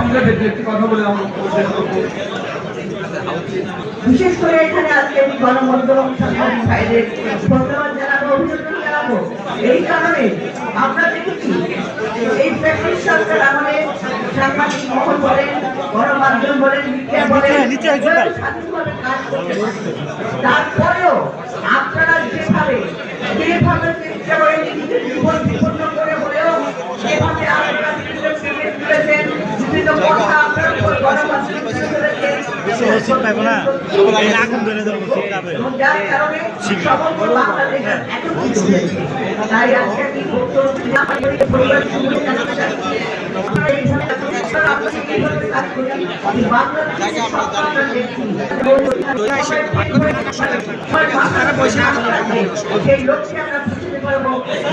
সংক্ষেপে একটি কথা বলে আমরা শেষ করব। বিশেষ করে এখানে আজকে গণমাধ্যম সাংবাদিক ভাইদের ধন্যবাদ জানাবো, অভিনন্দন জানাবো। এই কারণে আমরা দেখেছি এই প্রেসিডেন্ট সরকার আমাদের সাংবাদিক মহল বলেন, গণমাধ্যম বলেন, মিডিয়া বলেন, স্বাধীনভাবে কাজ করতে পারে। তারপরেও আপনারা যেভাবে চেষ্টা করেন নিজেদের জীবন বিপন্ন করে হলেও যেভাবে আপনারা তুলেছেন, বিভিন্ন কথা আপনারা গণমাধ্যমে তুলে ধরেছেন, যার কারণে সমগ্র বাংলাদেশ একত্রিত হয়েছে। তাই আজকে আমি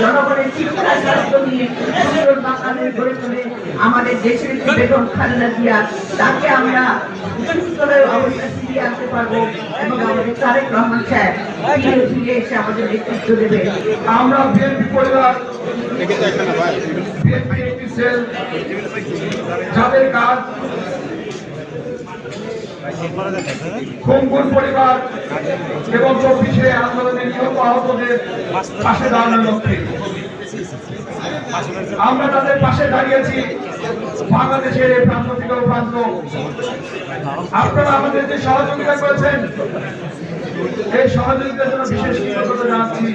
জনগণের শিক্ষা স্বাস্থ্য নিয়ে সুন্দর বাংলাদেশ গড়ে তুলে আমাদের দেশের বেগম খালেদা জিয়া তাকে আমরা সুস্থভাবে অবস্থা ফিরিয়ে আনতে পারবো এবং আমাদের তারেক রহমান সাহেব ফিরে এসে আমাদের নেতৃত্ব দেবে। আমরা বিএনপি পরিবার, বিএনপি একটি সেল যাদের কাজ খুমপুর পরিবার এবং 24 আন্দোলনে নিহত আহতদের পাশে দাঁড়ানোর লক্ষ্যে আমরা তাদের পাশে দাঁড়িয়েছি। বাংলাদেশের এই প্রান্ত থেকে প্রান্ত আপনারা আমাদের যে সহযোগিতা করেছেন, এই সহযোগিতার জন্য বিশেষ কৃতজ্ঞতা জানাচ্ছি।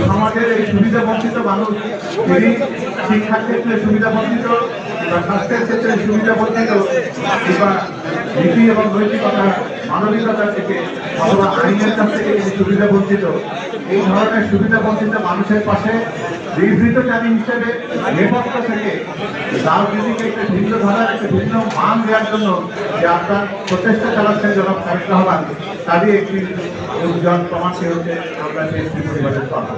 সমাজের এই সুবিধা বঞ্চিত মানুষ, তিনি শিক্ষার ক্ষেত্রে সুবিধা বঞ্চিত বা স্বাস্থ্যের ক্ষেত্রে সুবিধা বঞ্চিত কিংবা নীতি এবং নৈতিকতা মানবিকতা থেকে অথবা আইনের কাছ থেকে তিনি সুবিধা বঞ্চিত, এই ধরনের সুবিধা বঞ্চিত মানুষের পাশে বিবৃতকারী হিসেবে নেপথ্য থেকে রাজনীতিকে একটা ভিন্ন ধারার একটা ভিন্ন মান দেওয়ার জন্য যে আপনার প্রচেষ্টা চালাচ্ছেন জনাব তারেক রহমান, তারই একটি উজ্জ্বল প্রমাণটি হচ্ছে আমরা বিএনপি পরিবারের কথা।